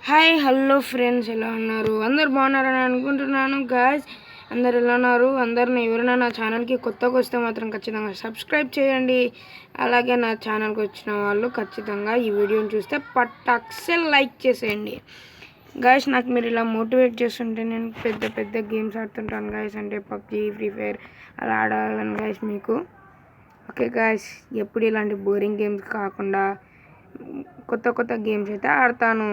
Hi hello friends, ఎలా ఉన్నారు? అందరు బాగున్నారని అనుకుంటున్నాను. గాయ్స్, అందరు ఎలా ఉన్నారు? అందరిని ఎవరైనా నా ఛానల్కి కొత్తగా వస్తే మాత్రం ఖచ్చితంగా సబ్స్క్రైబ్ చేయండి. అలాగే నా ఛానల్కి వచ్చిన వాళ్ళు ఖచ్చితంగా ఈ వీడియోని చూస్తే పట్టాక్సే లైక్ చేసేయండి. గాయ్స్, నాకు మీరు ఇలా మోటివేట్ చేస్తుంటే నేను పెద్ద పెద్ద గేమ్స్ ఆడుతుంటాను గాయ్స్. అంటే పబ్జీ, ఫ్రీ ఫైర్ అలా ఆడాలని గాయ్స్ మీకు. ఓకే గాయ్స్, ఎప్పుడు ఇలాంటి బోరింగ్ గేమ్స్ కాకుండా కొత్త కొత్త గేమ్స్ అయితే ఆడతాను.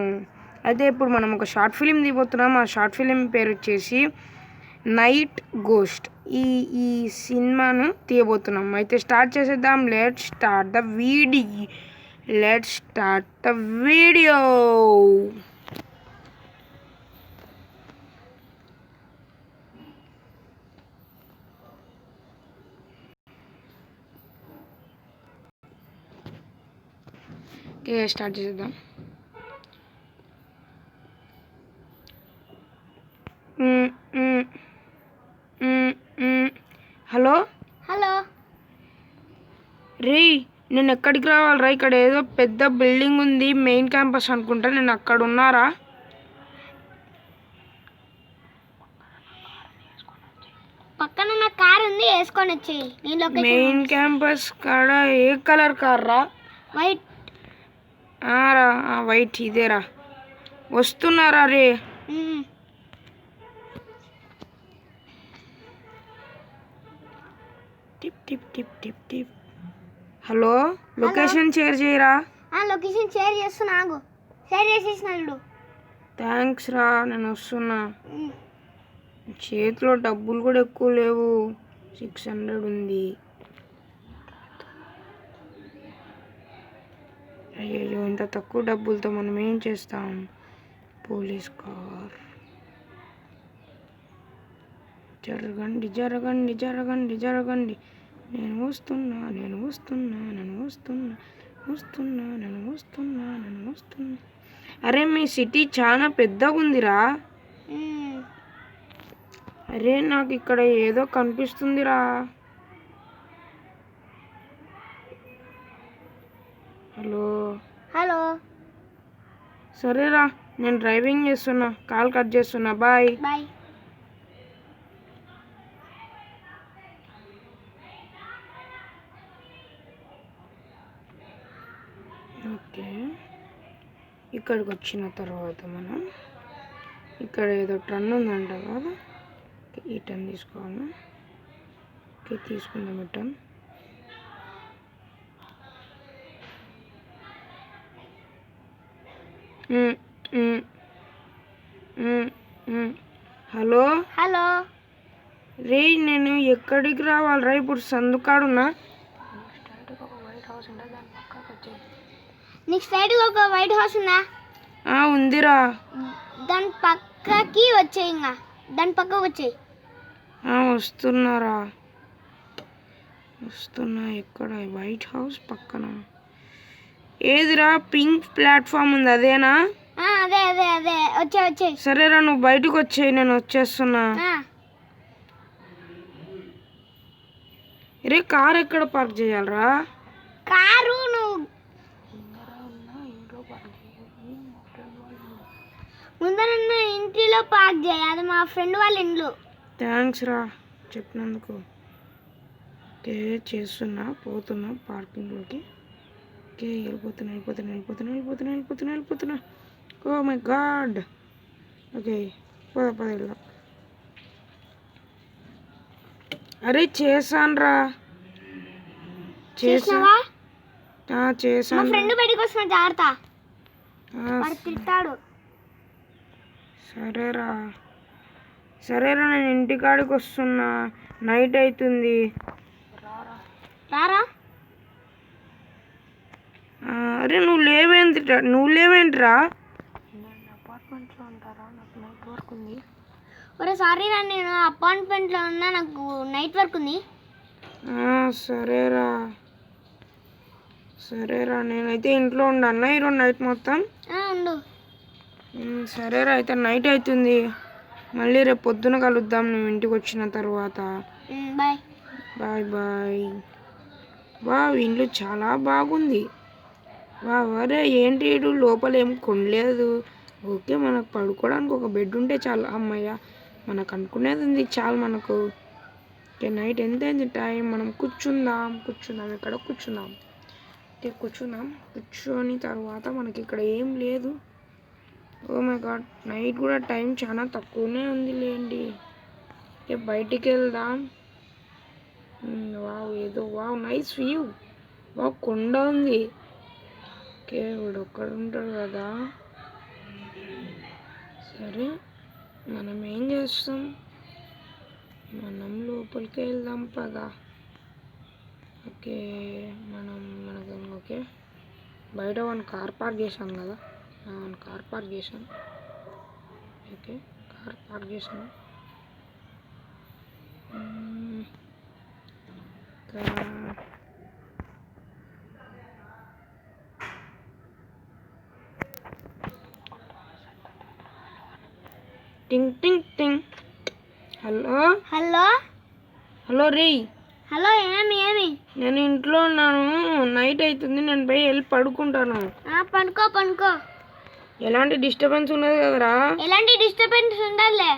అయితే ఇప్పుడు మనం ఒక షార్ట్ ఫిలిం దిగిపోతున్నాం. ఆ షార్ట్ ఫిలిం పేరు వచ్చేసి నైట్ గోస్ట్. ఈ సినిమాను తీయబోతున్నాం. అయితే స్టార్ట్ చేసేద్దాం. Let's start the video. Okay, start చేసేద్దాం. హలో హలో రే, నేను ఎక్కడికి రావాలరా? ఇక్కడ ఏదో పెద్ద బిల్డింగ్ ఉంది, మెయిన్ క్యాంపస్ అనుకుంటా. నేను అక్కడ ఉన్నారా? పక్కన నా కార్ ఉంది, వేసుకొని వచ్చి. మెయిన్ క్యాంపస్ కాడ ఏ కలర్ కార్ రా? వైట్. రా, వైట్ ఇదేరా. వస్తున్నారా రే? Tip tip tip tip tip. Hello, location share చేయరా? లొకేషన్ షేర్ చేస్తున్నా, ఆగు. షేర్ చేసేసినాడు. థ్యాంక్స్ రా, నేను వస్తున్నా. చేతిలో డబ్బులు కూడా ఎక్కువ లేవు, 600 ఉంది. అయ్యో, ఇంత తక్కువ డబ్బులతో మనం ఏం చేస్తాం? Police car. జరగండి జరగండి జరగండి జరగండి. నేను వస్తున్నా నేను వస్తున్నా నేను వస్తున్నా వస్తున్నా నేను వస్తున్నా నేను వస్తున్నా. అరే, మీ సిటీ చాలా పెద్దగా ఉందిరా. అరే, నాకు ఇక్కడ ఏదో కనిపిస్తుందిరా. Hello hello. సరేరా, నేను డ్రైవింగ్ చేస్తున్నా, కాల్ కట్ చేస్తున్నా. Bye bye. ఓకే, ఇక్కడికి వచ్చిన తర్వాత మనం ఇక్కడ ఏదో టర్న్ ఉందంట కదా, ఈ టర్న్ తీసుకోవాలి. ఓకే, తీసుకుందాం ఈ టర్న్. Hello hello. రే, నేను ఎక్కడికి రావాలరా? ఇప్పుడు సందుకాడున్నా. నీకు స్ట్రైట్ గా ఒక వైట్ హౌస్ ఉందా? ఉందిరా. దాని పక్కకి వచ్చేయి. ఇంకా దాని పక్కకు వచ్చేయి. వస్తున్నారా, వస్తున్నా. ఎక్కడ? వైట్ హౌస్ పక్కన ఏదిరా? పింక్ ప్లాట్ఫామ్ ఉంది, అదేనా? అదే అదే అదే, వచ్చేయి. సరేరా, నువ్వు బయటకు వచ్చేయి, నేను వచ్చేస్తున్నా. రే, కార్ ఎక్కడ పార్క్ చేయాలరా? కారు నువ్వు ముందరన్న ఇంటిలో పార్క్ చేయాలి. అది మా ఫ్రెండ్ వాళ్ళ ఇంట్లో. థ్యాంక్స్ రా చెప్పినందుకు. ఓకే, చేస్తున్నా, పోతున్నా పార్కింగ్లోకి. ఓకే, వెళ్ళిపోతున్నా. Oh my God. ఓకే, పద వెళ్దాం. అరే, చేశానురా. చేసావా? చేశాను. ఫ్రెండ్ బయటకు వస్తున్నా, జాగ్రత్త. తిట్టాడు. సరేరా, నేను ఇంటికాడికి వస్తున్నా. నైట్ అవుతుంది. రారా. అరే, నువ్వు లేవేంటిరా? అపార్ట్మెంట్లో ఉంటారా? నాకు నైట్ వర్క్ ఉంది. ఒరే సారీ రా, నేను అపార్ట్మెంట్లో ఉన్నా, నాకు నైట్ వర్క్ ఉంది. సరేరా, నేనైతే ఇంట్లో ఉండన్నా ఈరోజు నైట్ మొత్తం. ఉండు. సరేరా, అయితే నైట్ అవుతుంది. మళ్ళీ రేపు పొద్దున కలుద్దాం నువ్వు ఇంటికి వచ్చిన తర్వాత. Bye bye bye. వావ్, ఇల్లు చాలా బాగుంది. వావ్, అరే ఏంటి లోపల ఏం కొనలేదు, ఓకే, మనకు పడుకోవడానికి ఒక బెడ్ ఉంటే చాలు. అమ్మయ్య, మనకు అనుకునేది ఉంది చాలు మనకు. ఓకే, నైట్ ఎంత అయింది టైం? మనం కూర్చుందాం ఇక్కడ కూర్చుందాం. ఓకే, కూర్చొని తర్వాత మనకి ఇక్కడ ఏం లేదు. ఓ మై గాడ్, నైట్ కూడా టైం చాలా తక్కువనే ఉంది లేండి. ఓకే, బయటికి వెళ్దాం. Wow nice view. వావ్, కొండ ఉంది. ఓకే, వీడు ఒక్కడ ఉంటాడు కదా. సరే, మనం ఏం చేస్తాం, మనం లోపలికి వెళ్దాం పదా. ఓకే, ఓకే, బయట కార్ పార్క్ చేశాను కదా. కార్ పార్క్ చేశాను. ఓకే, కార్ పార్క్ చేశాను. టింగ్ టింగ్ టింగ్. హలో హలో హలో రే, హలో, ఏమి నేను ఇంట్లో ఉన్నాను. నైట్ అవుతుంది, నేను పోయి వెళ్ళి పడుకుంటాను. పనుకో. ఎలాంటి డిస్టర్బెన్స్ ఉన్నది కదరా? ఎలాంటి డిస్టర్బెన్స్ ఉండాలే.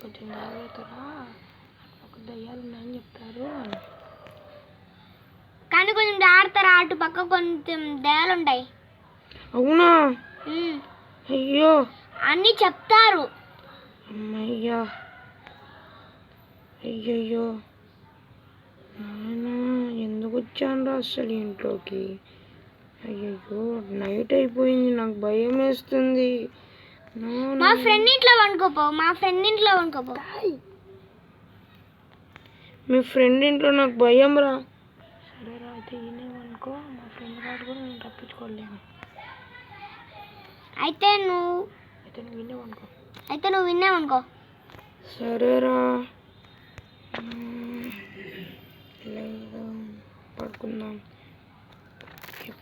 కొంచెం జాగ్రత్తరా, ఒక దయ్యాలు ఉన్నాయని చెప్తారు. కానీ కొంచెం జాగ్రత్త, అటు పక్క కొంచెం దయాలు ఉంటాయి. అవునా? అయ్యో, అన్ని చెప్తారు. అమ్మయ్యా, అయ్యయ్యో, ఎందుకు వచ్చాను అసలు ఇంట్లోకి? అయ్యయ్యో, నైట్ అయిపోయింది, నాకు భయం వేస్తుంది. మా ఫ్రెండ్ ఇంట్లో వండుకోపో. మీ ఫ్రెండ్ ఇంట్లో నాకు భయం రా. సరేరా, అయితే ఈయనేమనుకో, మా ఫ్రెండ్ గారు కూడా నేను తప్పించుకోలేను. అయితే నువ్వు విన్నావనుకో. సరేరా,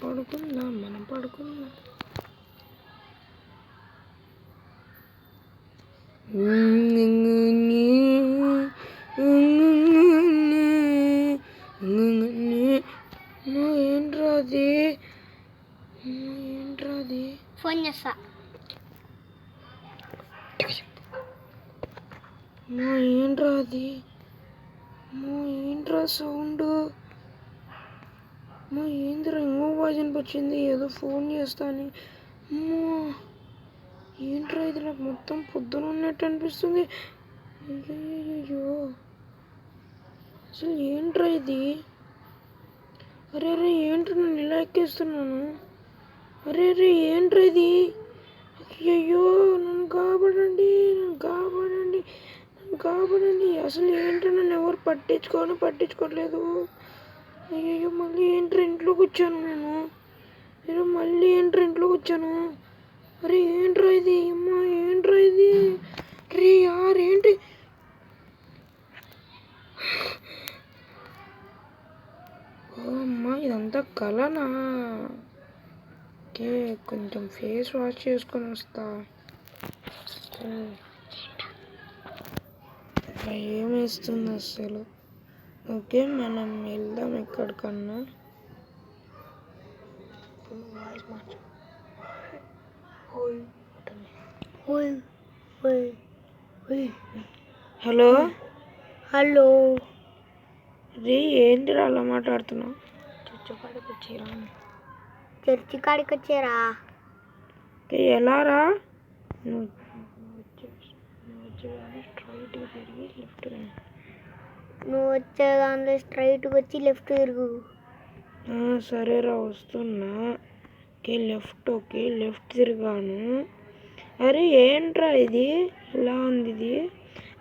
పడుకుందాం. మనం పడుకుందాం. ఏంట్రాది? ఫోన్ చేస్తా. ఏంట్రా సౌండ్? ఏంద్రా ఇంకో వాయిస్ అనిపించింది, ఏదో ఫోన్ చేస్తాను. ఏంట్రా ఇది? నాకు మొత్తం పొద్దున ఉన్నట్టు అనిపిస్తుంది. అయ్యో, అసలు ఏంట్రా ఇది? అరే ఏంట్రా, నేను ఇలా ఎక్కేస్తున్నాను. అరే ఏంట్రా ఇది? అయ్యయ్యో, నన్ను కాపాడండి. అసలు ఏంటో నన్ను ఎవరు పట్టించుకోవట్లేదు. అయ్యయ్యో, మళ్ళీ ఏంట్రా ఇంట్లోకి వచ్చాను నేను. అరే ఏంట్రా ఇది? అమ్మా, ఏంట్రా ఇది? ఏంటి? ఓ అమ్మా, ఇదంతా కలనా? ఓకే, కొంచెం ఫేస్ వాష్ చేసుకొని వస్తా. ఏమేస్తుంది అసలు? ఓకే, మనం వెళ్దాం ఎక్కడికన్నా. హలో రే, ఏంటిరా అలా మాట్లాడుతున్నావు? చర్చి కాడికి వచ్చారా? ఎలా రా? నువ్వు వచ్చే దాంట్లో స్ట్రైట్గా వచ్చి లెఫ్ట్ తిరుగు. సరేరా, వస్తున్నా. ఓకే, లెఫ్ట్ తిరిగాను. అరే ఏంట్రా ఇది? ఎలా ఉంది ఇది?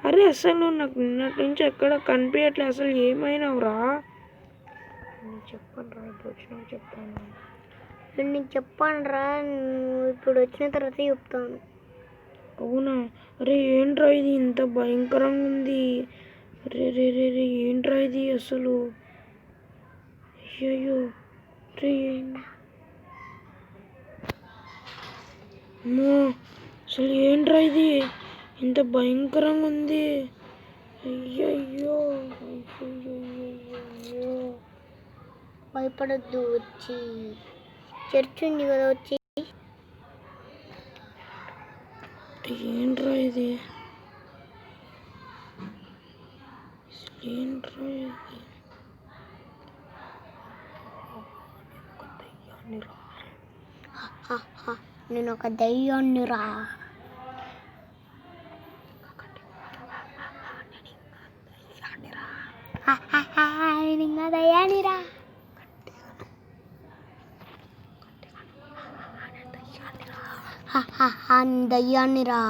అరే అసలు నాకు నిన్నటి నుంచి ఎక్కడ కనిపించట్లే. అసలు ఏమైనావురా? చెప్పనురా, ఇప్పుడు వచ్చినావు చెప్తాను. నేను నీకు చెప్పనురా, నువ్వు ఇప్పుడు వచ్చిన తర్వాత చెప్తాను. అవునా? అరే ఏంట్రా ఇది? ఇంత భయంకరంగా ఉంది. రే ఏంట్రా ఇది అసలు? అయ్యో, అసలు ఏంట్రా ఇది? ఇంత భయంకరంగా ఉంది. అయ్యయ్యో, భయపడద్దు, వచ్చి చర్చ్ ఉంది కదా, వచ్చి ఏంట్రా ఇది? ఏంట్రా ఇది? నేను ఒక దయ్యాన్ని రా. నేను ఇంకా దయ్యాన్ని రా. దయ్యాన్ని రా.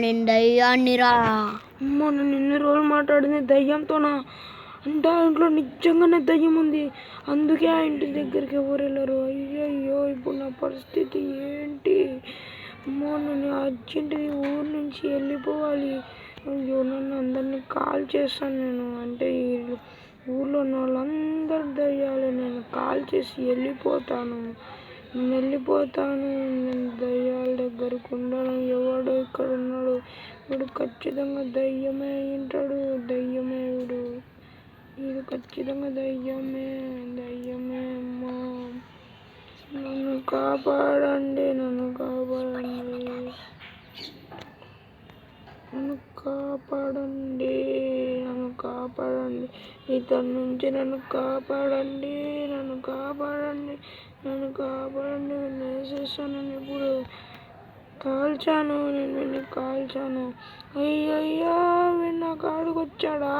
నేను దయ్యాన్ని రా. అమ్మ, నేను ఎన్ని రోజులు మాట్లాడింది దయ్యంతోనా? అంటే ఆ ఇంట్లో నిజంగానే దయ్యం ఉంది, అందుకే ఆ ఇంటి దగ్గరికి ఎవరు వెళ్ళరు. అయ్యయ్యో, ఇప్పుడు నా పరిస్థితి ఏంటి? అమ్మో, నేను అర్జెంటుగా ఊరు నుంచి వెళ్ళిపోవాలి. అయ్యో, నన్ను అందరినీ కాల్ చేస్తాను నేను. అంటే ఈ ఊర్లో ఉన్న వాళ్ళందరూ దయ్యాలే. నేను కాల్ చేసి వెళ్ళిపోతాను. నేను దయ్యాల దగ్గరకు ఉండను. ఎవడు ఇక్కడ ఉన్నాడు? వీడు ఖచ్చితంగా దయ్యమే ఉంటాడు. దయ్యమే వీడు ఖచ్చితంగా దయ్యమే. అమ్మా, నన్ను కాపాడండి. నన్ను కాపాడండి. ఇతని నుంచి నన్ను కాపాడండి. నేను వేసేస్తాను. ఇప్పుడు కాల్చాను. నేను కాల్చాను. అయ్యయ్యో, వీడు నా కాడికి వచ్చాడా?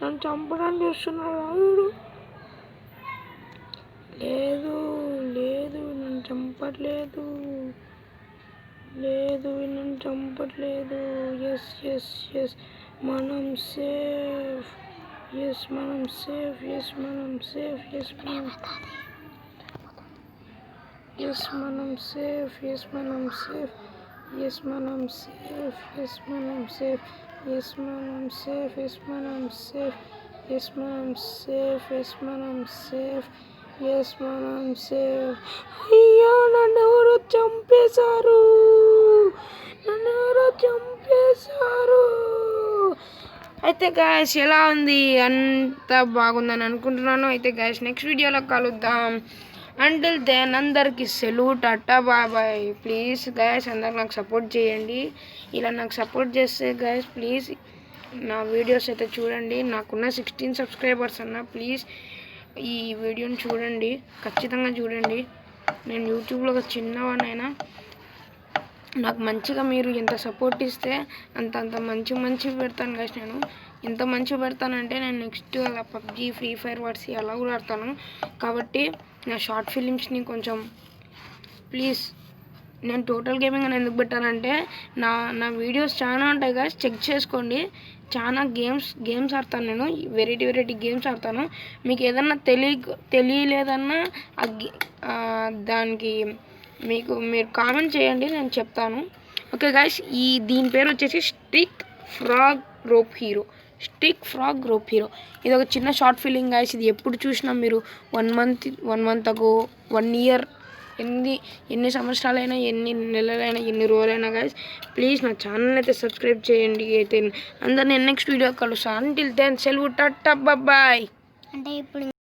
నన్ను చంపడానికి వస్తున్నాడా వీడు? లేదు, నన్ను చంపట్లేదు. ఎస్, మనం సేఫ్. మనం సేఫ్. అయ్యో, నన్ను ఎవరో చంపేశారు. అయితే గాయస్, ఎలా ఉంది? అంత బాగుందని అనుకుంటున్నాను. అయితే గాయస్, నెక్స్ట్ వీడియోలో కలుద్దాం. అంటిల్ దెన్ అందరికి సెలవు, టాటా, బాయ్. ప్లీజ్ గాయస్, అందరు నాకు సపోర్ట్ చేయండి. ఇలా నాకు సపోర్ట్ చేస్తే గాయస్, ప్లీజ్ నా వీడియోస్ అయితే చూడండి. నాకున్న 16 సబ్స్క్రైబర్స్ ప్లీజ్ ఈ వీడియోని చూడండి, ఖచ్చితంగా చూడండి. నేను యూట్యూబ్లో ఒక చిన్నవానైనా నాకు మంచిగా మీరు ఎంత సపోర్ట్ ఇస్తే అంత మంచి పెడతాను గాయస్. నేను ఎంత మంచి పెడతానంటే నేను నెక్స్ట్ అలా పబ్జీ, ఫ్రీ ఫైర్, వర్సి అలా కూడా ఆడతాను. కాబట్టి నా షార్ట్ ఫిలిమ్స్ని కొంచెం ప్లీజ్, నేను టోటల్ గేమింగ్ అని ఎందుకు పెట్టానంటే నా వీడియోస్ చాలా ఉంటాయి గాయస్, చెక్ చేసుకోండి. చాలా గేమ్స్ ఆడతాను. నేను వెరైటీ గేమ్స్ ఆడతాను. మీకు ఏదన్నా తెలియలేదన్నా దానికి మీరు కామెంట్ చేయండి, నేను చెప్తాను. ఓకే గాయస్, దీని పేరు వచ్చేసి స్టిక్ ఫ్రాగ్ రోప్ హీరో. ఇది ఒక చిన్న షార్ట్ ఫిలిం గాయస్. ఇది ఎప్పుడు చూసినా మీరు 1 మంత్ అగో, 1 ఇయర్, ఎన్ని సంవత్సరాలైనా, ఎన్ని నెలలైనా, ఎన్ని రోజులైనా గాయస్, ప్లీజ్ నా ఛానల్ అయితే సబ్స్క్రైబ్ చేయండి. అయితే అందరు నేను నెక్స్ట్ వీడియో కలుస్తాను. అంటిల్ దెన్ సెలవు, టాటా, బాయ్. అంటే ఇప్పుడు